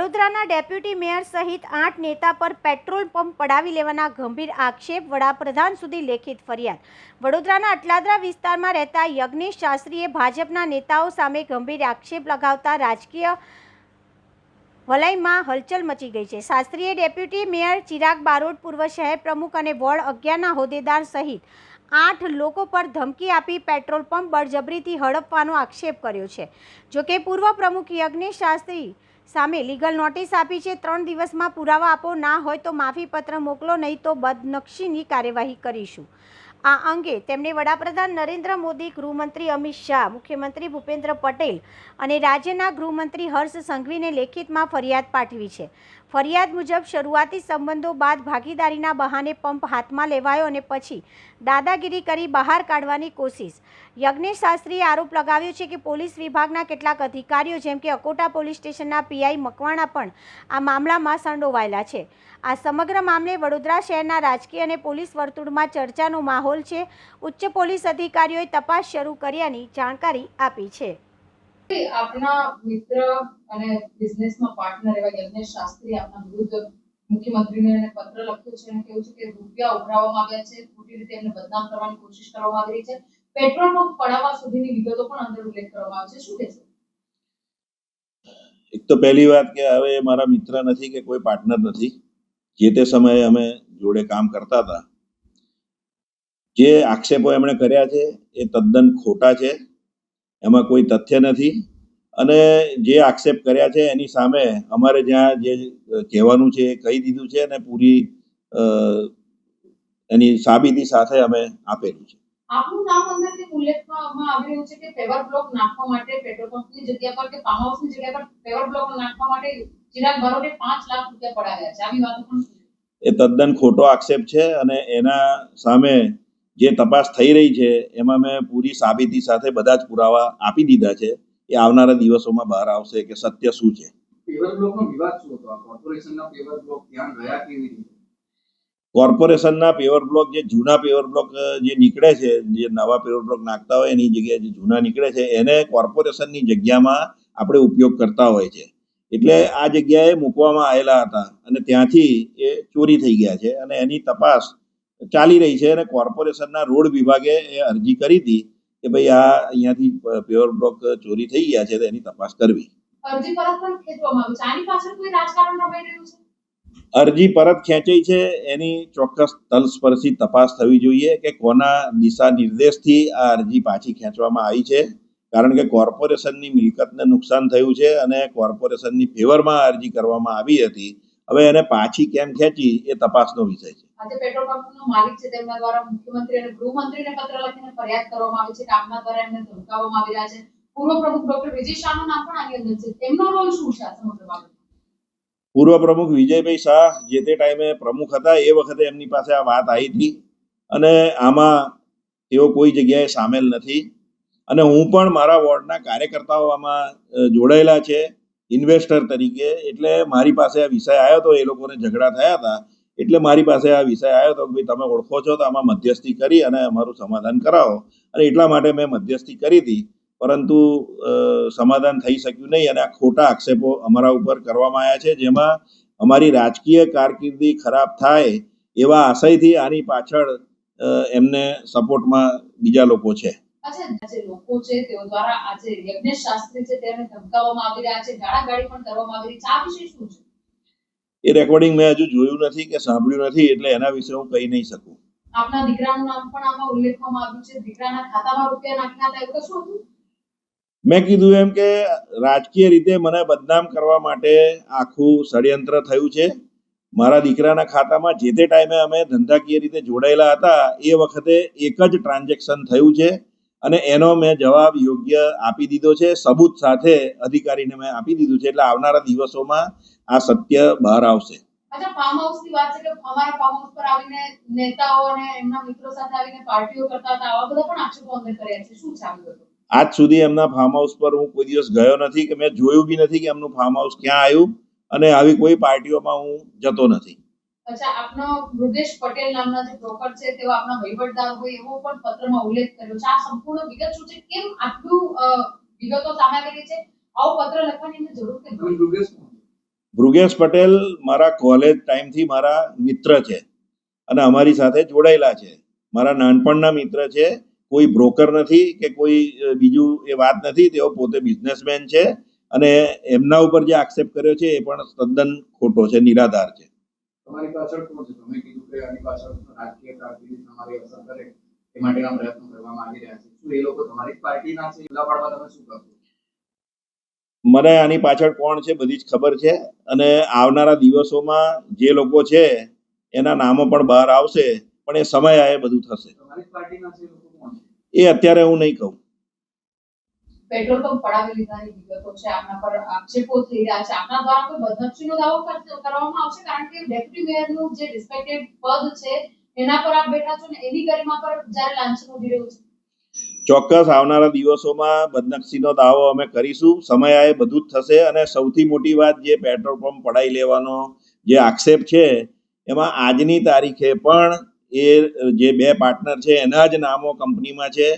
વડોદરાના deputy mayor સહિત 8 નેતા પર પેટ્રોલ પંપ પડાવી લેવાના ગંભીર આક્ષેપ, વડાપ્રધાન સુધી લેખિત ફરિયાદ. વડોદરાના અટલાદરા વિસ્તારમાં રહેતા યજ્ઞેશ શાસ્ત્રીએ ભાજપના નેતાઓ સામે ગંભીર આક્ષેપ લગાવતા રાજકીય વલયમાં હલચલ મચી ગઈ છે. શાસ્ત્રીએ ડેપ્યુટી મેયર ચિરાગ બારોટ, પૂર્વ શહેર પ્રમુખ અને વોર્ડ 11ના હોદ્દેદાર સહિત 8 લોકો પર ધમકી આપી પેટ્રોલ પંપ બળજબરીથી હડપવાનો આક્ષેપ કર્યો છે. જોકે પૂર્વ પ્રમુખ યજ્ઞેશ શાસ્ત્રી સામે લીગલ નોટિસ આપી છે. 3 દિવસમાં પુરાવા આપો, ના હોય તો માફીપત્ર મોકલો, નહીં તો બદનક્ષીની કાર્યવાહી કરીશું. આ અંગે તેમણે વડાપ્રધાન નરેન્દ્ર મોદી, ગૃહમંત્રી અમિત શાહ, મુખ્યમંત્રી ભૂપેન્દ્ર પટેલ અને રાજ્યના ગૃહમંત્રી હર્ષ સંઘવીને લેખિતમાં ફરિયાદ પાઠવી છે. ફરિયાદ મુજબ શરૂઆતી સંબંધો બાદ ભાગીદારીના બહાને પંપ હાથમાં લેવાયો અને પછી દાદાગીરી કરી બહાર કાઢવાની કોશિશ. યજ્ઞેશ શાસ્ત્રીએ આરોપ લગાવ્યો છે કે પોલીસ વિભાગના કેટલાક અધિકારીઓ જેમ કે અકોટા પોલીસ સ્ટેશનના પીઆઈ મકવાણા પણ આ મામલામાં સંડોવાયેલા છે. આ સમગ્ર મામલે વડોદરા શહેરના રાજકીય અને પોલીસ વર્તુળમાં ચર્ચાનો માહોલ છે. ઉચ્ચ પોલીસ અધિકારીઓએ તપાસ શરૂ કર્યાની જાણકારી આપી છે. આપના મિત્ર અને બિઝનેસમાં પાર્ટનર એવા યજ્ઞેશ શાસ્ત્રી આપના વિરુદ્ધ મુખ્યમંત્રીને પત્ર લખ્યો છે અને કહ્યું છે કે રૂપિયા ઉઘરાવવામાં આવ્યા છે, ખોટી રીતે એમને બદનામ કરવાની કોશિશ કરવામાં આવી રહી છે, પેટ્રોલ પંપ પડાવવા સુધીની વિગતો પણ અંદર ઉલ્લેખ કરવામાં આવે છે. શું કહેશો? એક તો પહેલી વાત કે હવે મારા મિત્ર નથી કે કોઈ પાર્ટનર નથી. જે તે સમયે અમે જોડે કામ કરતા હતા. જે આક્ષેપો એમણે કર્યા છે એ તદ્દન ખોટા છે, એમાં કોઈ તથ્ય નથી. અને જે આક્ષેપ કર્યા છે એની સામે અમારે જ્યાં જે કહેવાનું છે એ કહી દીધું છે અને પૂરી એની સાબિતી સાથે અમે આપેલું છે. આપનું નામ અંદરથી ઉલ્લેખવામાં આવી રહ્યું છે કે પેવર બ્લોક નાખવા માટે પેટ્રોલ પંપની જગ્યા પર કે ફાર્મ હાઉસની જગ્યા પર પેવર બ્લોક નાખવા માટે ચિરાગ બારોટે 5 લાખ રૂપિયા પડાવ્યા છે. આવી વાતો પણ એ તદ્દન ખોટો આક્ષેપ છે અને એના સામે જે તપાસ થઈ રહી છે એમાં મેં પૂરી સાબિતી સાથે બધા જ પુરાવા આપી દીધા છે. એ આવનારા દિવસોમાં બહાર આવશે કે સત્ય શું છે. પેવર બ્લોકનો વિવાદ શું હતો? કોર્પોરેશનના પેવર બ્લોક ત્યાં ગયા કેવી રીતે? કોર્પોરેશનના પેવર બ્લોક, જે જૂના પેવર બ્લોક જે નીકળે છે, જે નવા પેવર બ્લોક નાખતા હોય એની જગ્યાએ જે જૂના નીકળે છે એને કોર્પોરેશનની જગ્યામાં આપણે ઉપયોગ કરતા હોય છે. એટલે આ જગ્યાએ મૂકવામાં આવેલા હતા અને ત્યાંથી એ ચોરી થઈ ગયા છે અને એની તપાસ ચાલી રહી છે. અને કોર્પોરેશનના રોડ વિભાગે એ અરજી કરી હતી કે ભાઈ આ અહીંયાથી પેવર બ્લોક ચોરી થઈ ગયા છે તો એની તપાસ કરવી. અરજી પરત પણ ખેંચવામાં આવી છે. આની પાછળ કોઈ રાજકારણ રમાઈ રહ્યું છે? અરજી પરત ખેંચાઈ છે એની ચોક્કસ તલસ્પર્શી તપાસ થવી જોઈએ કે કોના દિશા નિર્દેશથી આ અરજી પાછી ખેંચવામાં આવી છે. કારણ કે કોર્પોરેશનની મિલકતને નુકસાન થયું છે અને કોર્પોરેશનની ફેવરમાં અરજી કરવામાં આવી હતી. હવે એને પાછી કેમ ખેંચી એ તપાસનો વિષય છે. આજે પેટ્રોલ પંપનો માલિક છે તેમના દ્વારા મુખ્યમંત્રી અને ગૃહમંત્રીને પત્ર લખીને ફરિયાદ કરવામાં આવી છે કે આપના દ્વારા એમને ધમકાવવામાં આવી રહ્યા છે. પૂર્વ પ્રમુખ ડોક્ટર વિજય શાહનું નામ પણ આની અંદર છે. તેમનો રોલ શું છે આ સમગ્ર બાબતમાં? પૂર્વ પ્રમુખ વિજયભાઈ શાહ જે તે ટાઈમે પ્રમુખ હતા એ વખતે એમની પાસે આ વાત આવી હતી અને આમાં તેઓ કોઈ જગ્યાએ સામેલ નથી. અને હું પણ મારા વોર્ડના કાર્યકર્તાઓ આમાં જોડાયેલા છે ઇન્વેસ્ટર તરીકે. એટલે મારી પાસે આ વિષય આવ્યો હતો, એ લોકોને ઝઘડા થયા હતા એટલે મારી પાસે આ વિષય આવ્યો હતો કે ભાઈ તમે ઓળખો છો તો આમાં મધ્યસ્થી કરી અને અમારું સમાધાન કરાવો. અને એટલા માટે મેં મધ્યસ્થી કરી હતી, પરંતુ સમાધાન થઈ શક્યું નહીં અને આ ખોટા આક્ષેપો અમારા ઉપર કરવામાં આવ્યા છે, જેમાં અમારી રાજકીય કારકિર્દી ખરાબ થાય એવા આશયથી આની પાછળ એમને સપોર્ટમાં બીજા લોકો છે. જે લોકો છે તેઓ દ્વારા આજે યજ્ઞેશ શાસ્ત્રી છે તેને ધમકાવવામાં આવી રહ્યા છે, ગાળાગાળી પણ કરવામાં આવી રહી છે. આ વિશે શું છે? એ રેકોર્ડિંગ મેં હજુ જોયું નથી કે સાંભળ્યું નથી એટલે એના વિશે હું કહી નહીં શકું. આપના દીકરાનું નામ પણ આમાં ઉલ્લેખવામાં આવ્યું છે. દીકરાના ખાતામાં રૂપિયા નાખ્યા હતા એવું શું હતું? મેં કીધું એમ કે રાજકીય રીતે મને બદનામ કરવા માટે આખું ષડયંત્ર થયું છે. મારા દીકરાના ખાતામાં જે તે ટાઈમે અમે ધંધાકીય રીતે જોડાયેલા હતા એ વખતે એક જ ટ્રાન્ઝેક્શન થયું છે અને એનો મેં જવાબ યોગ્ય આપી દીધો છે, સબૂત સાથે અધિકારીને મેં આપી દીધું છે. એટલે આવનારા દિવસોમાં આ સત્ય બહાર આવશે. અચ્છા, ફાર્મ હાઉસની વાત છે કે અમારા ફાર્મ હાઉસ પર આવીને નેતાઓ અને એમના મિત્રો સાથે આવીને પાર્ટીઓ કરતા હતા, આવા બધા પણ આક્ષેપો અંદર કર્યા છે. શું ચાલુ હતું? આજ સુધી એમના ફાર્મ હાઉસ પર હું કોઈ દિવસ ગયો નથી કે મેં જોયું બી નથી કે એમનું ફાર્મ હાઉસ ક્યાં આવ્યું અને આવી કોઈ પાર્ટીઓમાં હું જતો નથી. અચ્છા, આપનો મૃગેશ પટેલ નામના જે બ્રોકર છે તેઓ આપના વહીવટદાર હોય એવો પણ પત્રમાં ઉલ્લેખ કર્યો છે. આ સંપૂર્ણ વિગત શું છે? કેમ આટલું વિગતો સામે આવી રહી છે? આવો પત્ર લખવાની જરૂર કેમ પડી? ભૃગેશ પટેલ મારા કોલેજ ટાઈમથી મારા મિત્ર છે અને અમારી સાથે જોડાયેલા છે. મારા નાનપણના મિત્ર છે. કોઈ બ્રોકર નથી કે કોઈ બીજું એ વાત નથી. તેઓ પોતે બિઝનેસમેન છે અને એમના ઉપર જે આક્ષેપ કર્યો છે એ પણ તદ્દન ખોટો છે, નિરાધાર છે. તમારી પાછળ કોણ છે? તમે કીધું કે આની પાછળ રાજકીય કારકિર્દી તમારી અસર કરે એ માટેના પ્રયત્નો કરવામાં આવી રહ્યા છે. શું એ લોકો તમારી જ પાર્ટીના છે? ખુલ્લા પાડવા તમે શું કરશો? મને આની પાછળ કોણ છે બધી જ ખબર છે અને આવનારા દિવસોમાં જે લોકો છે એના નામો પણ બહાર આવશે, પણ એ સમય આવે બધું થશે. તમારી જ પાર્ટીના છે એ લોકો કોણ છે? એ અત્યારે હું નહીં કહું. પેટ્રોલ પંપ પડાવી લીધાની વિગતો છે, આપના પર આક્ષેપો થઈ રહ્યા છે. આપના દ્વારા કોઈ બદનક્ષીનો દાવો કરવામાં આવશે? કારણ કે ડેપ્યુટી મેયરનું જે રિસ્પેક્ટેડ પદ છે એના પર આપ બેઠા છો ને એની ગરિમા પર જ્યારે લાંછન ઉડી રહ્યું છે. ચોક્કસ આવનારા દિવસોમાં બદનક્ષીનો દાવો અમે કરીશું. સમય આવે બધું જ થશે. અને સૌથી મોટી વાત, જે પેટ્રોલ પંપ પડાવી લેવાનો જે આક્ષેપ છે એમાં આજની તારીખે પણ એ જે બે પાર્ટનર છે એના જ નામો કંપનીમાં છે.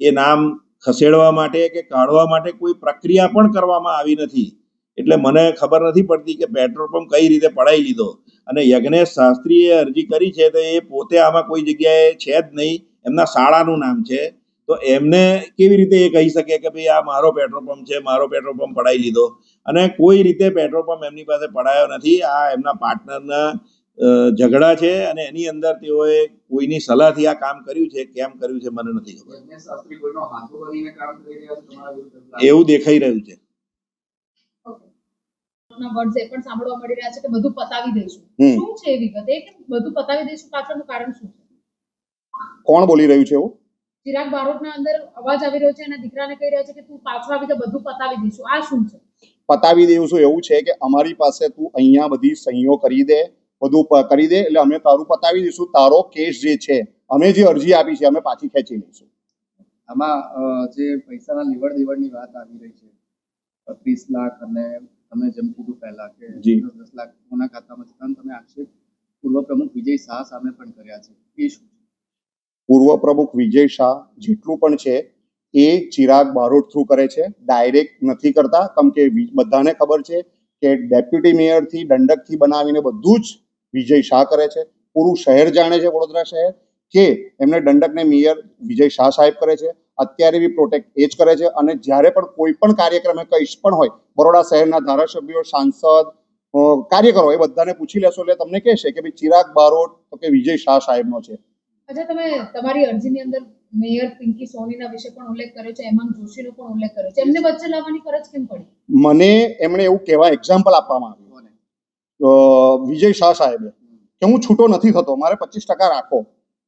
એ નામ ખસેડવા માટે કે કાઢવા માટે કોઈ પ્રક્રિયા પણ કરવામાં આવી નથી. એટલે મને ખબર નથી પડતી કે પેટ્રોલ પંપ કઈ રીતે પડાવી લીધો. અને યજ્ઞેશ શાસ્ત્રીએ અરજી કરી છે તો એ પોતે આમાં કોઈ જગ્યાએ છે જ નહીં. એમના શાળાનું નામ છે, તો એમને કેવી રીતે એ કહી શકે કે ભાઈ આ મારો પેટ્રોલ પંપ છે, મારો પેટ્રોલ પંપ પડાવી લીધો? અને કોઈ રીતે પેટ્રોલ પંપ એમની પાસે પડાયો નથી. આ એમના પાર્ટનરના ઝઘડા છે અને એની અંદર તેઓએ કોઈની સલાહથી આ કામ કર્યું છે. કેમ કર્યું છે મને નથી ખબર. યજ્ઞેશ શાસ્ત્રી કોઈનો હાથો બનીને કામ કરી રહ્યા છે તમારા વિરુદ્ધ? એવું દેખાઈ રહ્યું છે. આપના વર્ડ્સ એ પણ સાંભળવા મળી રહ્યા છે કે બધું પતાવી દઈશું. શું છે એ વિગત? એ કે બધું પતાવી દઈશું પાછળનું કારણ શું છે? કોણ બોલી રહ્યું છે એવું? ચિરાગ બારોટના અંદર અવાજ આવી રહ્યો છે અને દીકરાને કહી રહ્યા છે કે તું પાછો આવી તો બધું પતાવી દઈશું. આ શું છે? પતાવી દઈશું એવું છે કે અમારી પાસે તું અહીંયા બધી સહીઓ કરી દે, બધું કરી દે એટલે અમે તારું પતાવી દઈશું. તારો કેસ જે છે, અમે જે અરજી આપી છે અમે પાછી ખેંચી લઈશું. આમાં જે પૈસાના લેવડ દેવડની વાત આવી રહી છે, 30 લાખ અને તમે જેમ કીધું પહેલા કે 10 લાખ કોના ખાતામાં છે, તમે આક્ષેપ પૂર્વ પ્રમુખ વિજય શાહ સામે પણ કર્યા છે. એ શું? પૂર્વ પ્રમુખ વિજય શાહ જેટલું પણ છે એ ચિરાગ બારોટ થ્રુ કરે છે, ડાયરેક્ટ નથી કરતા. કેમ કે બધાને ખબર છે કે ડેપ્યુટી મેયરથી દંડકથી બનાવીને બધું જ વિજય શાહ કરે છે. પૂરું શહેર જાણે છે, વડોદરા શહેર, કે એમને દંડકને મેયર વિજય શાહ સાહેબ કરે છે. અત્યારે બી પ્રોટેક્ટ એ જ કરે છે. અને જ્યારે પણ કોઈ પણ કાર્યક્રમ કંઈ પણ હોય, બરોડા શહેરના ધારાસભ્યો, સાંસદ, કાર્યકરો, એ બધાને પૂછી લેશો એટલે તમને કહેશે કે ભાઈ ચિરાગ બારોટ તો કે વિજય શાહ સાહેબનો છે. અચ્છા, તમે તમારી અરજીની અંદર મેયર પિંકી સોનીના વિશે પણ ઉલ્લેખ કર્યો છે, હેમાંગ જોશીનો પણ ઉલ્લેખ કર્યો છે. એમને વચ્ચે લાવવાની ફરજ કેમ પડી? મને એમણે એવું કહેવા એક્ઝામ્પલ આપવામાં આવ્યું વિજય શાહ સાહેબે કે હું છૂટો નથી થતો, મારે 25% રાખો.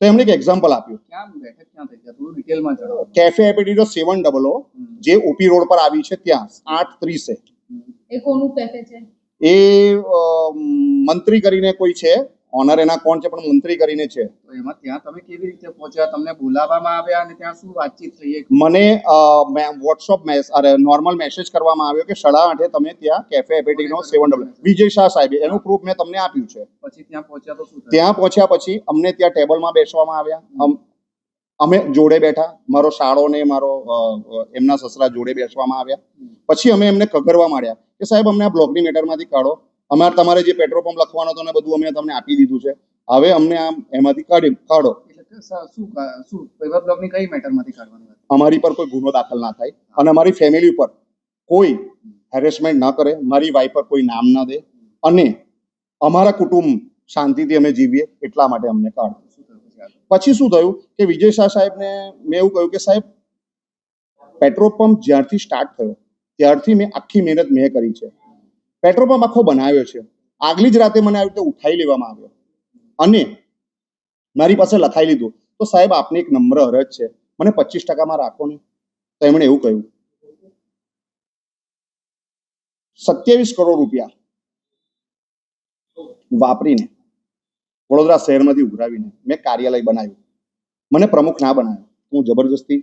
તો એમણે એક એક્ઝામ્પલ આપ્યું. ક્યાં બેઠક ક્યાં થઈ ગયા? થોડું ડિટેલમાં જણાવો. કેફે એપેટીટો 700 જે ઓપી રોડ પર આવી છે ત્યાં 8:30. એ કોનું કેફે છે? એ મંત્રી કરીને કોઈ છે, ઓનર એના કોણ છે પણ મંત્રી કરીને છે. તો એમાં ત્યાં તમે કેવી રીતે પહોંચ્યા? તમને બોલાવવામાં આવ્યા અને ત્યાં શું વાતચીત થઈ? મને વોટ્સઅપ નોર્મલ મેસેજ કરવામાં આવ્યો કે 8:30 તમે ત્યાં કેફે એપેટીનો 700 વિજય શાહ સાહેબે, એનું પ્રૂફ મેં તમને આપ્યું છે. પછી ત્યાં પહોંચ્યા તો શું થયું? ત્યાં પહોંચ્યા પછી અમને ત્યાં ટેબલમાં બેસવામાં આવ્યા. અમે જોડે બેઠા, મારો શાળો ને મારો એમના સસરા જોડે બેસવામાં આવ્યા. પછી અમે એમને કગરવા માંડ્યા કે સાહેબ અમને આ બ્લોકની મેટરમાંથી કાઢો, તમારે જે પેટ્રોલ પંપ લખવાનો હતો ને બધું અમે તમને આપી દીધું છે, હવે અમને આમ એમાંથી કાઢો. શું પેપર બ્લોકની કઈ મેટરમાંથી કાઢવાની વાત? અમારી પર કોઈ ગુનો દાખલ ના થાય અને અમારી ફેમિલી ઉપર કોઈ હેરેસમેન્ટ ના કરે, મારી વાઈફ પર કોઈ નામ ના દે અને અમારા કુટુંબ શાંતિથી અમે જીવીએ એટલા માટે અમને કાઢો. પછી શું થયું કે વિજય શાહ સાહેબને મેં એવું કહ્યું કે સાહેબ પેટ્રોલ પંપ જ્યારથી સ્ટાર્ટ થયો ત્યારથી મેં આખી મહેનત મેં કરી છે. પેટ્રોલ પંપ આખો બનાવ્યો છે. આગલી જ રાતે મને આવી રીતે ઉઠાઈ લેવામાં આવ્યો અને મારી પાસે લખાઈ લીધું. તો સાહેબ આપને એક નમ્ર અરજ છે, મને 25%માં રાખો ને. તો એમણે એવું કહ્યું 27 કરોડ રૂપિયા વાપરીને વડોદરા શહેરમાંથી ઉઘરાવીને મેં કાર્યાલય બનાવ્યું. મને પ્રમુખ ના બનાવ્યો, હું જબરજસ્તી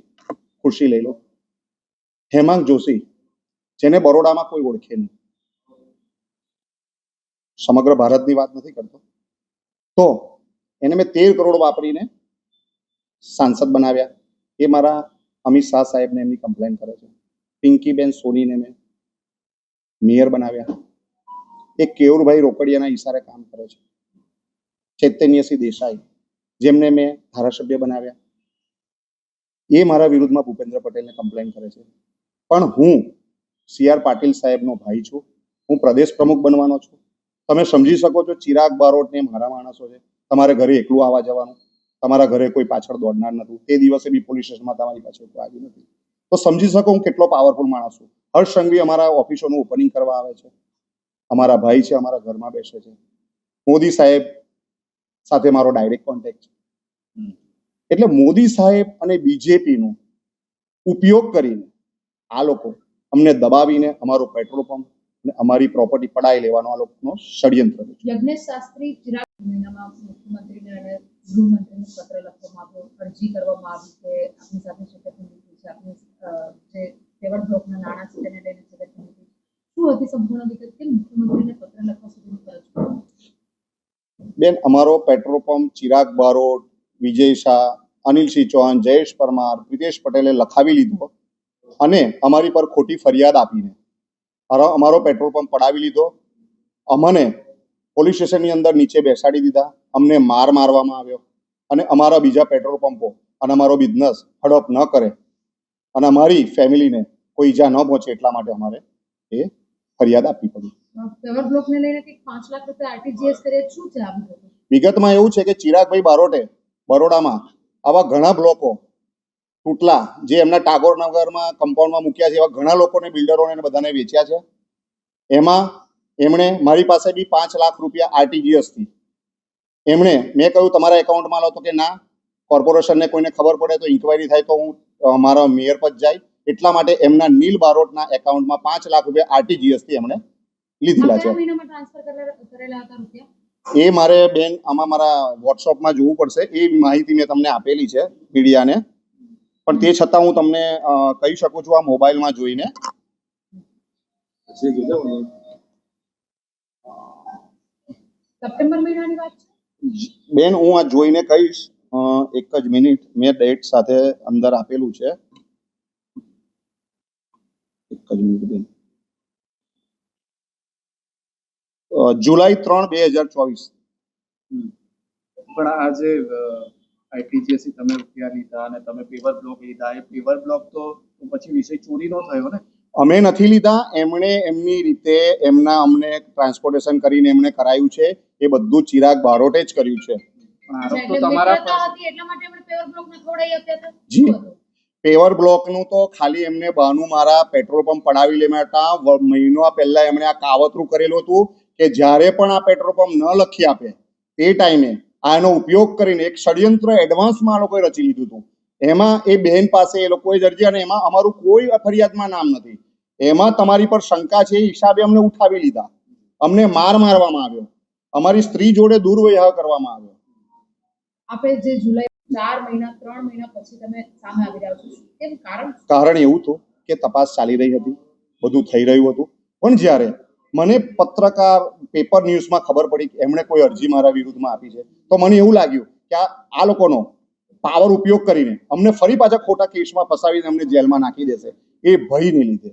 ખુરશી લઈ લો. હેમાંગ જોશી, જેને બરોડામાં કોઈ ઓળખે નહીં, સમગ્ર ભારતની વાત નથી કરતો, તો એને મેં 13 કરોડ વાપરીને સાંસદ બનાવ્યા. એ મારા અમિત શાહ સાહેબને એમની કમ્પ્લેન કરે છે. પિંકીબેન સોનીને મેં મેયર બનાવ્યા. એક કેયુરભાઈ રોકડિયાના ઈશારે કામ કરે છે, ચૈતન્યસિંહ દેસાઈ, જેમને મેં ધારાસભ્ય બનાવ્યા, એ મારા વિરુદ્ધમાં ભૂપેન્દ્ર પટેલને કમ્પ્લેન કરે છે. પણ હું CR પાટીલ સાહેબનો ભાઈ છું, હું પ્રદેશ પ્રમુખ બનવાનો છું. તમે સમજી શકો છો, ચિરાગ બારોટ ને મારા માણસો છે. તમારે ઘરે એકલું આવવા જવાનું, તમારા ઘરે કોઈ પાછળ દોડનાર નતું. તે દિવસે બી પોલીસ સ્ટેશનમાં તમારી પાસે કોઈ આવ્યું નથી. તો સમજી શકો હું કેટલો પાવરફુલ માણસ છું. હર્ષ સંઘવી અમારા ઓફિસોનું ઓપનિંગ કરવા આવે છે, અમારા ભાઈ છે, અમારા ઘરમાં બેસે છે. મોદી સાહેબ સાથે મારો ડાયરેક્ટ કોન્ટેક્ટ છે. એટલે મોદી સાહેબ અને બીજેપીનો ઉપયોગ કરીને આ લોકો અમને દબાવીને અમારો પેટ્રોલ પંપ અને અમારી પ્રોપર્ટી પડાવી લેવાનો આ લોકોનો ષડયંત્ર છે. યજ્ઞેશ શાસ્ત્રી ચિરાગ મહિનામાં મુખ્યમંત્રીને અને ગૃહમંત્રીને પત્ર લખવામાં આવ્યો, અરજી કરવામાં આવી કે આપની સાથે છેતરપિંડી છે, આપની જે પેવર બ્લોકના નાણાં છે તેને લઈને છેતરપિંડી. શું હતી સંપૂર્ણ વિગત કે મુખ્યમંત્રીને પત્ર લખવા સુધીની ફરજ પડી? બેન, અમારો પેટ્રોલ પંપ ચિરાગ બારોટ, વિજય શાહ, અનિલસિંહ ચૌહાણ, જયેશ પરમાર, પ્રિતેશ પટેલે લખાવી લીધો અને અમારી પર ખોટી ફરિયાદ આપીને અમારો પેટ્રોલ પંપ પડાવી લીધો. અમને પોલીસ સ્ટેશનની અંદર નીચે બેસાડી દીધા, અમને મારવામાં આવ્યો અને અમારા બીજા પેટ્રોલ પંપો અને અમારો બિઝનેસ હડપ ન કરે અને અમારી ફેમિલીને કોઈ ઈજા ન પહોંચે એટલા માટે અમારે એ ફરિયાદ આપવી પડી. પેવર બ્લોકને લઈને કંઈક 5 લાખ રૂપિયા આરટીજીએસ કરે, શું છે આ બધું? વિગતમાં એવું છે કે ચિરાગભાઈ બારોટે બરોડામાં આવા ઘણા બ્લોકો તૂટલા જે એમના ટાગોરનગરમાં કમ્પાઉન્ડમાં મૂક્યા છે, એવા ઘણા લોકોને, બિલ્ડરોને બધાને વેચ્યા છે. એમાં એમણે મારી પાસે બી 5 લાખ રૂપિયા આરટીજીએસ થી મેં કહ્યું તમારા એકાઉન્ટમાં લો, તો કે ના, કોર્પોરેશનને કોઈને ખબર પડે તો ઇન્કવાયરી થાય તો હું મારા મેયર પર જાય. એટલા માટે એમના નીલ બારોટના એકાઉન્ટમાં 5 લાખ રૂપિયા આરટીજીએસ થી એમણે લીધેલા છે. કયા મહિનામાં ટ્રાન્સફર કરેલા હતા રૂપિયા? એ મારે બેન આમાં મારા વોટ્સઅપમાં જોવું પડશે. એ માહિતી મેં તમને આપેલી છે મીડિયાને, પણ તે છતાં હું તમને કહી શકું છું આ મોબાઈલમાં જોઈને. સપ્ટેમ્બર મહિનાની વાત છે બેન, હું આ જોઈને કહીશ. એક જ મિનિટ, મેં ડેટ સાથે અંદર આપેલું છે. એક જ મિનિટ બેન. જુલાઈ 3, 2024. પણ આ જે આઈટીજીએસ થી તમે રૂપિયા લીધા અને તમે પેવર બ્લોક લીધા, એ પેવર બ્લોક તો પછી વિષય ચોરીનો થયો ને? અમે નથી લીધા, એમણે એમની રીતે અમને ટ્રાન્સપોર્ટેશન કરીને એમણે કરાયું છે. એ બધું ચિરાગ બારોટે જ કર્યું છે. પણ આરોપ તો એટલે તમારા મિત્રતા પર હતી એટલા માટે એમણે પેવર બ્લોક ન ખવડાવી આપ્યા હતા? જી. શું હતું? પેવર બ્લોકનું તો ખાલી એમને બહાનું મારા પેટ્રોલ પંપ પડાવી લેવા હતા. મહિનો પહેલા એમણે આ કાવતરું કરેલું હતું કે જ્યારે પણ આ પેટ્રોલ પંપ ન લખી આપે તે ટાઈમે આનો ઉપયોગ કરીને એક ષડયંત્ર એડવાન્સમાં આ લોકોએ રચી લીધું હતું. એમાં એ બહેન પાસે એ લોકોએ જ અરજી, અને એમાં અમારું કોઈ ફરિયાદમાં નામ નથી. એમાં તમારી પર શંકા છે એ હિસાબે અમને ઉઠાવી લીધા, અમને મારવામાં આવ્યો, અમારી સ્ત્રી જોડે દુર્વ્યવહાર કરવામાં આવ્યો. આપણે જે જુલાઈ 4 મહિના 3 મહિના પછી તમે સામે આવી રહ્યા છો, કેમ? કારણ એવું હતું કે તપાસ ચાલી રહી હતી, બધું થઈ રહ્યું હતું. પણ જ્યારે મને પત્રકાર પેપર ન્યૂઝમાં ખબર પડી કે એમણે કોઈ અરજી મારા વિરુદ્ધમાં આપી છે, તો મને એવું લાગ્યું કે આ લોકોનો પાવર ઉપયોગ કરીને અમને ફરી પાછા ખોટા કેસમાં ફસાવીને અમને જેલમાં નાખી દેશે, એ ભયને લીધે.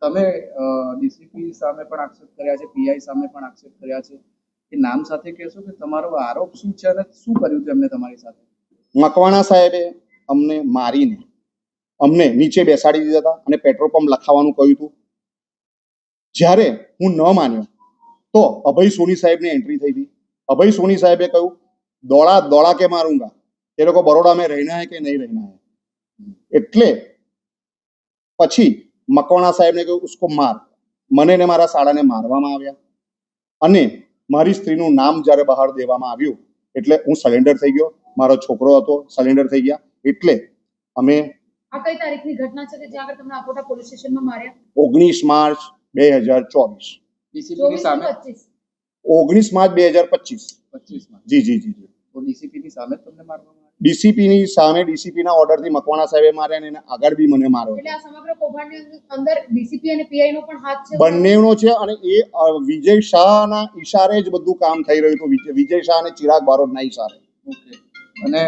તમે ડીસીપી સામે પણ આક્ષેપ કર્યા છે, પીઆઈ સામે પણ આક્ષેપ કર્યા છે. એ નામ સાથે કહેશો કે તમારો આરોપ શું છે અને શું કર્યું છે એમને તમારી સાથે? મકવાણા સાહેબે અમને મારીને અમને નીચે બેસાડી દીધા હતા અને પેટ્રોલ પંપ લખાવવાનું કહ્યું હતું. જ્યારે હું ન માન્યો તો અભય સોની સાહેબની એન્ટ્રી થઈ હતી. અભય સોની સાહેબે કહ્યું દોડા દોડા કે માरूंगा, એ લોકો બરોડા में रहना है કે નહીં રહેના है. એટલે પછી મકવાણા સાહેબને કહ્યું ઉસકો માર. મને ને મારા સાળાને મારવામાં આવ્યા અને મારી સ્ત્રીનું નામ જ્યારે બહાર દેવામાં આવ્યું એટલે હું સરેન્ડર થઈ ગયો. મારો છોકરો હતો, સરેન્ડર થઈ ગયા. એટલે અમે આ કઈ તારીખની ઘટના છે કે જ્યાં આગળ તમને આકોટા પોલીસ સ્ટેશનમાં માર્યા? 19 માર્ચ 2024. ડીસીપીની સામે 19 માર્ચ 2025. 25માં? જી જી જી જી. તો ડીસીપીની સામે તમને મારવામાં આવ્યા? ડીસીપીની સામે ડીસીપીના ઓર્ડરથી મકવાણા સાહેબે માર્યા અને એને આગળ બી મને માર્યો. એટલે આ સમગ્ર કૌભાંડની અંદર ડીસીપી અને પીઆઈ નો પણ હાથ છે? બંનેનો છે અને એ વિજય શાહના ઈશારે જ બધું કામ થઈ રહ્યું હતું. વિજય શાહ અને ચિરાગ બારોટના ઈશારે. ઓકે. અને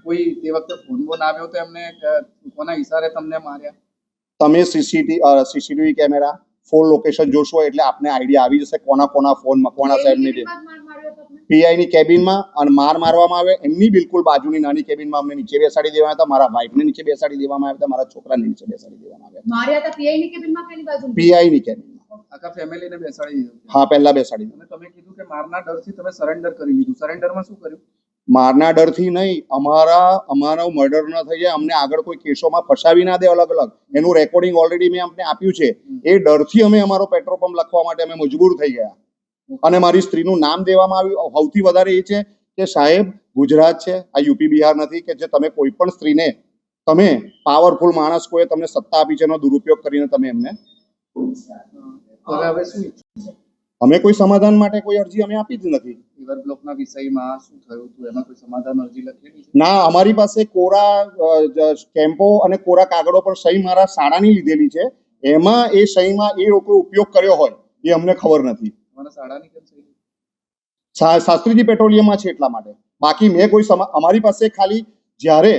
કોઈ તે વખતે ફોન બોન આવ્યો તો એમને કોના ઈશારે તમને માર્યા? તમે સીસીટીવી કેમેરા ફોન લોકેશન જોશો એટલે આપને આઈડિયા આવી જશે કોના ફોન મકવાણા સાહેબની છે. પીઆઈ ની કેબિનમાં અને મારવામાં આવે એમની બિલકુલ બાજુની નાની કેબિનમાં અમને નીચે બેસાડી દેવામાં હતા, મારા વાઇફને નીચે બેસાડી દેવામાં આવ્યા હતા, મારા છોકરાને નીચે બેસાડી દેવામાં આવ્યા હતા. માર્યા હતા પીઆઈ ની કેબિનમાં કે એની બાજુમાં? પીઆઈ ની કેબિનમાં. આખા ફેમિલીને બેસાડી દીધું. હા, પહેલા બેસાડી દીધું. અને તમે કીધું કે મારના ડરથી તમે સરેન્ડર કરી લીધું. સરેન્ડરમાં શું કર્યું? મારના ડરથી નહીં, અમારો મર્ડર ન થઈ જાય, અમને આગળ કોઈ કેસોમાં ફસાવી ના દે અલગ અલગ, એનું રેકોર્ડિંગ ઓલરેડી મેં અમને આપ્યું છે. એ ડરથી અમે અમારો પેટ્રોલ પંપ લખવા માટે અમે મજબૂર થઈ ગયા. અને મારી સ્ત્રીનું નામ દેવામાં આવ્યું. સૌથી વધારે એ છે કે સાહેબ ગુજરાત છે, આ યુપી બિહાર નથી કે જે તમે કોઈ પણ સ્ત્રીને તમે પાવરફુલ માણસ કોઈ તમને સત્તા આપી છે એનો દુરુપયોગ કરીને તમે એમને. હવે શું ઈચ્છો? અમે કોઈ સમાધાન માટે કોઈ અરજી અમે આપી જ નથી. રિવર બ્લોકના વિષયમાં શું થયું હતું? એમાં કોઈ સમાધાન અરજી લખેલી છે? ના, અમારી પાસે કોરા સ્ટેમ્પો અને કોરા કાગળો પર સહી મારા શાળાની લીધેલી છે. એમાં એ સહીમાં એ લોકો ઉપયોગ કર્યો હોય એ અમને ખબર નથી. તમારા શાળાની કેમ સહી? શાસ્ત્રીજી પેટ્રોલિયમમાં છે એટલા માટે. બાકી મેં કોઈ અમારી પાસે ખાલી જ્યારે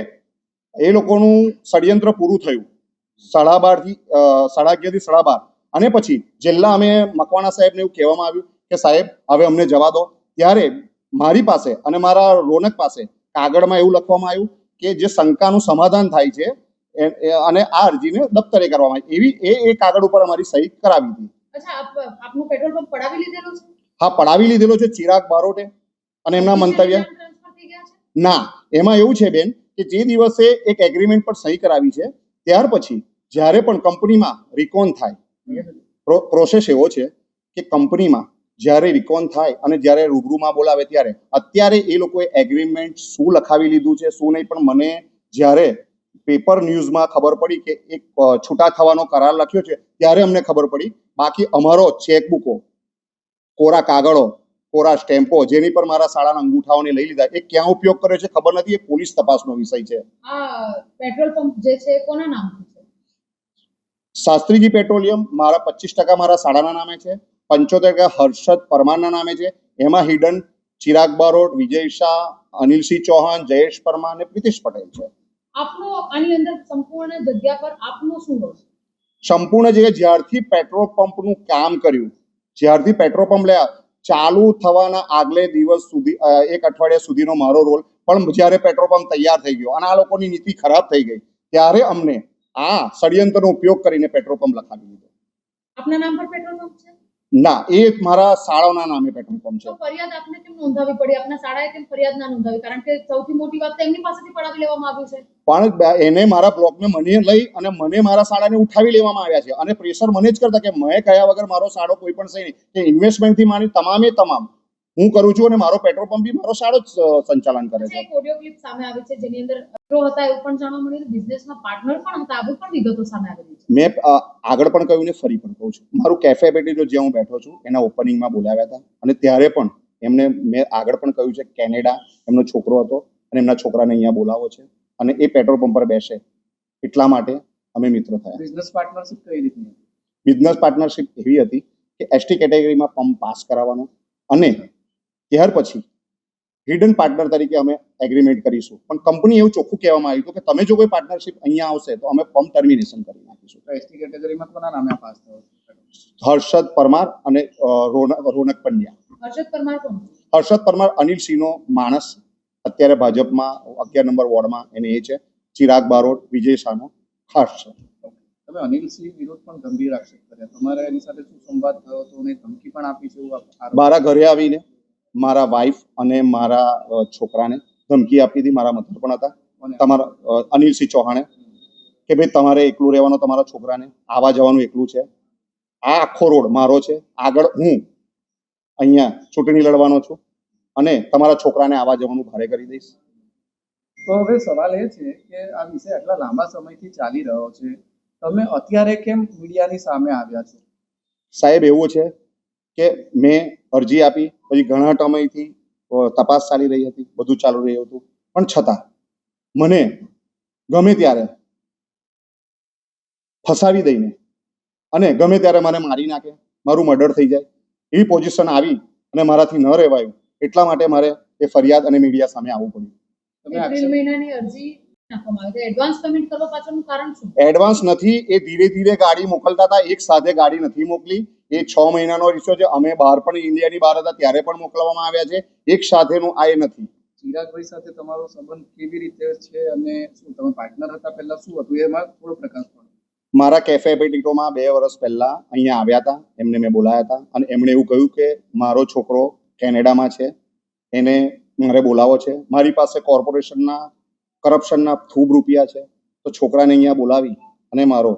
એ લોકોનું ષડયંત્ર પૂરું થયું 11:30 11:30 12:30 અને પછી છેલ્લા અમે મકવાણા સાહેબને એવું કહેવામાં આવ્યું કે સાહેબ હવે અમને જવા દો, ત્યારે મારી પાસે અને મારા રોનક પાસે કાગળમાં એવું લખવામાં આવ્યું કે જે શંકાનું સમાધાન થાય છે અને આ અરજીને દફતરે કરવામાં આવી. એવી એ કાગળ ઉપર અમારી સહી કરાવી હતી. અચ્છા, આપનું પેટ્રોલ પંપ પડાવી લીધેલો છે? હા, પડાવી લીધેલો છે ચિરાગ બારોટે. અને એમના મંતવ્ય ટ્રાન્સફર થઈ ગયા છે? ના, એમાં એવું છે બેન કે જે દિવસે એક એગ્રીમેન્ટ પર સહી કરાવી છે ત્યાર પછી જ્યારે પણ કંપનીમાં રિકોન થાય, પ્રોસેસ એવો છે કે કંપનીમાં જ્યારે રિકોન થાય અને જ્યારે રૂબરૂમાં બોલાવે ત્યારે અત્યારે એ લોકોએ એગ્રીમેન્ટ શું લખાવી લીધું છે શું નહીં, પણ મને જ્યારે પેપર ન્યૂઝમાં ખબર પડી કે એક છૂટા થવાનો કરાર લખ્યો છે ત્યારે અમને ખબર પડી. બાકી અમારો ચેકબુકો, કોરા કાગળો, કોરા સ્ટેમ્પો જેની પર મારા શાળાના અંગૂઠાઓને લઈ લીધા, એ ક્યાં ઉપયોગ કર્યો છે ખબર નથી. એ પોલીસ તપાસનો વિષય છે. આ પેટ્રોલ પંપ જે છે એ કોના નામનું છે? શાસ્ત્રીજી પેટ્રોલિયમ મારા 25% મારા શાળાના નામે છે, 75% હર્ષદ પરમારના નામે છે. એમાં હિડન ચિરાગ બારોટ, વિજય શાહ, અનિલસિંહ ચૌહાણ, જયેશ પરમાર અને પ્રિતેશ પટેલ છે. આપનો આની અંદર સંપૂર્ણ જગ્યા પર આપનો શું રોલ છે? સંપૂર્ણ જગ્યાએ જ્યારથી પેટ્રોલ પંપનું કામ કર્યું, જ્યારથી પેટ્રોલ પંપ ચાલુ થવાના આગલે દિવસ સુધી 1 અઠવાડિયા સુધીનો મારો રોલ. પણ જ્યારે પેટ્રોલ પંપ તૈયાર થઈ ગયો અને આ લોકોની નીતિ ખરાબ થઈ ગઈ ત્યારે અમને આ ષડયંત્રનો ઉપયોગ કરીને પેટ્રોલ પંપ લખાવી દીધો. આપના નામ પર પેટ્રોલ પંપ છે? ના, એ મારા શાળાના નામે પેટ્રોલ પંપ છે. તો ફરિયાદ આપને કેમ નોંધાવી પડી? આપના શાળાએ કેમ ફરિયાદ ના નોંધાવી? કારણ કે સૌથી મોટી વાત તો એમની પાસેથી પડાવી લેવામાં આવ્યું છે. પણ એને મારા બ્લોકને મને લઈ અને મને મારા શાળાને ઉઠાવી લેવામાં આવ્યા છે અને પ્રેશર મને જ કરતા કે મેં કયા વગર મારો શાળો કોઈ પણ સહી નહીં, કે ઇન્વેસ્ટમેન્ટથી માંડી તમામ હું કરું છું અને મારો પેટ્રોલ પંપ બી મારો શાળો જ સંચાલન કરે છે. એક ઓડિયો ક્લિપ સામે આવી છે જેની અંદર હતા એવું પણ જાણવા મળ્યું, બિઝનેસમાં પાર્ટનર પણ હતા, આવી પણ વિગતો સામે આવેલી છે. મેં આગળ પણ કહ્યું ને ફરી પણ કહું છું, મારું કેફે પેટીજો જ્યાં હું બેઠો છું એના ઓપનિંગમાં બોલાવ્યા હતા અને ત્યારે પણ એમને મેં આગળ પણ કહ્યું છે કેનેડા એમનો છોકરો હતો અને એમના છોકરાને અહીંયા બોલાવો છે અને એ પેટ્રોલ પંપ પર બેસે એટલા માટે અમે મિત્રો થયા. બિઝનેસ પાર્ટનરશિપ કઈ રીતની? બિઝનેસ પાર્ટનરશિપ એવી હતી કે એસટી કેટેગરીમાં પંપ પાસ કરાવવાનો અને ત્યાર પછી હિડન પાર્ટનર તરીકે અમે એગ્રીમેન્ટ કરીશું. પણ કંપની એવું ચોખ્ખું કહેવામાં આવ્યું હતું કે તમે જો કોઈ પાર્ટનરશિપ અહીંયા આવશે તો અમે પંપ ટર્મિનેશન કરી નાખીશું. એસટી કેટેગરીમાં કોના નામે પાસ થયો? હર્ષદ પરમાર અને રોનક પંડ્યા. હર્ષદ પરમાર કોણ? હર્ષદ પરમાર અનિલસિંહનો માણસ, અત્યારે ભાજપમાં 11 નંબર વોર્ડમાં એને એ છે. ચિરાગ બારોટ, વિજય શાહનો ખાસ છે. તમે અનિલસિંહ વિરુદ્ધ પણ ગંભીર આક્ષેપ કર્યા, તમારે એની સાથે શું સંવાદ થયો હતો અને ધમકી પણ આપી છે એવું આરોપ? મારા ઘરે આવીને મારા વાઈફ અને મારા છોકરાને ધમકી આપી હતી. મારા મધર પણ હતા, તમારા અનિલસિંહ ચૌહાણે, કે ભાઈ તમારે એકલું રહેવાનું, તમારા છોકરાને આવવા જવાનું એકલું છે, આ આખો રોડ મારો છે, આગળ હું અહીંયા ચૂંટણી લડવાનો છું અને તમારા છોકરાને આવવા જવાનું ભારે કરી દઈશ. તો હવે સવાલ એ છે કે આ વિષય આટલા લાંબા સમયથી ચાલી રહ્યો છે, તમે અત્યારે કેમ મીડિયાની સામે આવ્યા છો? સાહેબ એવું છે કે મેં અરજી આપી, પછી ઘણા સમયથી તપાસ ચાલી રહી હતી, બધું ચાલુ રહ્યું હતું, પણ છતાં મને ગમે ત્યારે ફસાવી દઈને અને ગમે ત્યારે મને મારી નાખે, મારું મર્ડર થઈ જાય એવી પોઝિશન આવી અને મારાથી ન રહેવાયું. એટલા માટે મારે એ ફરિયાદ અને મીડિયા સામે આવવું પડ્યું. એપ્રિલ મહિનાની અરજી નાખવામાં આવે તો એડવાન્સ પેમેન્ટ કરવા પાછળનું કારણ શું? એડવાન્સ નથી, એ ધીરે ધીરે ગાડી મોકલતા હતા, એક સાથે ગાડી નથી મોકલી. એ 6 મહિનાનો રિશ્યો છે. અમે બહાર પણ ઇન્ડિયાની બહાર હતા ત્યારે પણ મોકલવામાં આવ્યા છે. એક સાથેનું આ એ નથી. ચિરાગભાઈ સાથે તમારો સંબંધ કેવી રીતે છે અને શું તમે પાર્ટનર હતા પહેલા, શું હતું એમાં થોડો પ્રકાશ પાડો. મારા કેફે એપેટિટોમાં 2 વર્ષ પહેલા અહીંયા આવ્યા હતા, એમને મેં બોલાયા હતા અને એમણે એવું કહ્યું કે મારો છોકરો કેનેડામાં છે, એને મારે બોલાવો છે, મારી પાસે કોર્પોરેશનના કરપ્શનના ખૂબ રૂપિયા છે, તો છોકરાને અહીંયા બોલાવી અને મારો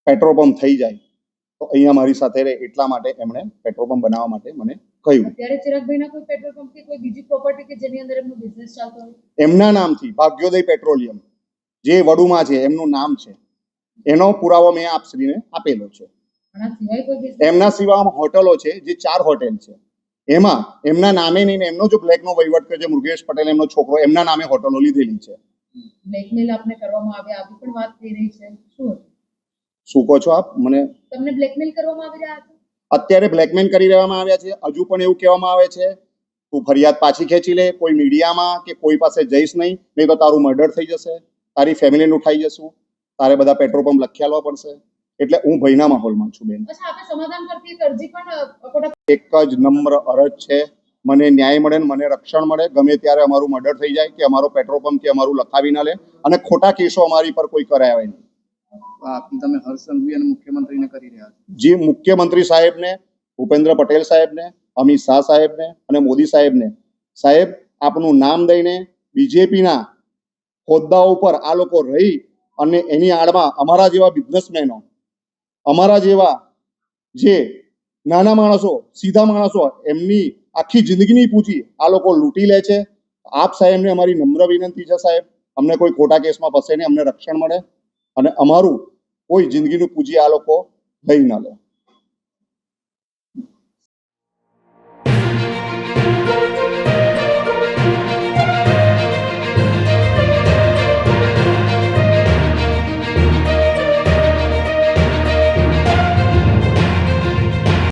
પેટ્રોલ પંપ થઈ જાય તો અહીંયા મારી સાથે રહે, એટલા માટે એમણે પેટ્રોલ પંપ બનાવવા માટે મને કહ્યું. અત્યારે ચિરાગભાઈના કોઈ પેટ્રોલ પંપ કે કોઈ બીજી પ્રોપર્ટી કે જેની અંદર એમનો બિઝનેસ ચાલતો હોય? એમના નામથી ભાગ્યોદય પેટ્રોલિયમ જે વડુમાં છે એમનું નામ છે, એનો પુરાવો મેં આપશ્રીને આપેલો છે. આના સિવાય કોઈ business? એમના સિવાય હોટલો છે, જે 4 હોટેલ છે, એમાં એમના નામે નહીં, એમનો જો બ્લેકનો વહીવટ કરે છે મુરુગેશ પટેલ, એમનો છોકરો, એમના નામે હોટલો લીધેલી છે. બ્લેકમેલ આપને કરવામાં આવે આવી પણ વાત થઈ રહી છે, શું હતું? શું કહો છો આપ? મને તમને બ્લેકમેલ કરવામાં આવી રહ્યા હતા? અત્યારે બ્લેકમેલ કરી દેવામાં આવ્યા છે. હજુ પણ એવું કહેવામાં આવે છે તું ફરિયાદ પાછી ખેંચી લે, કોઈ મીડિયામાં કે કોઈ પાસે જઈશ નહીં તો તારું મર્ડર થઈ જશે, તારી ફેમિલીને ઉઠાઈ જશું, તારે બધા પેટ્રોલ પંપ લખી આલવા પડશે. એટલે હું ભયના માહોલમાં છું બેન. અચ્છા, આપણે સમાધાન કરતી એક અરજી પણ કોર્ટે એક જ નમ્ર અરજ છે, મને ન્યાય મળે ને મને રક્ષણ મળે. ગમે ત્યારે અમારું મર્ડર થઈ જાય કે અમારો પેટ્રોલ પંપ કે અમારું લખાવી ના લે અને ખોટા કેસો અમારી પર કોઈ કરાવે નહીં. તમે હર્ષ સંઘવી અને મુખ્યમંત્રીને કરી રહ્યા છો. જે મુખ્યમંત્રી સાહેબને, ભૂપેન્દ્ર પટેલ સાહેબને, અમિત શાહ સાહેબને અને મોદી સાહેબને, સાહેબ આપનું નામ દઈને બીજેપીના હોદ્દાઓ ઉપર આ લોકો રહી અને એની આડમાં અમારા જેવા બિઝનેસમેનો, અમારા જેવા જે નાના માણસો, સીધા માણસો, એમની આખી જિંદગીની પૂંજી આ લોકો લૂંટી લે છે. આપ સાહેબને અમારી નમ્ર વિનંતી છે, સાહેબ અમને કોઈ ખોટા કેસમાં ફસે નહીં, અમને રક્ષણ મળે અને અમારું કોઈ જિંદગીનું પૂંજી આ લોકો લઈ ન લે.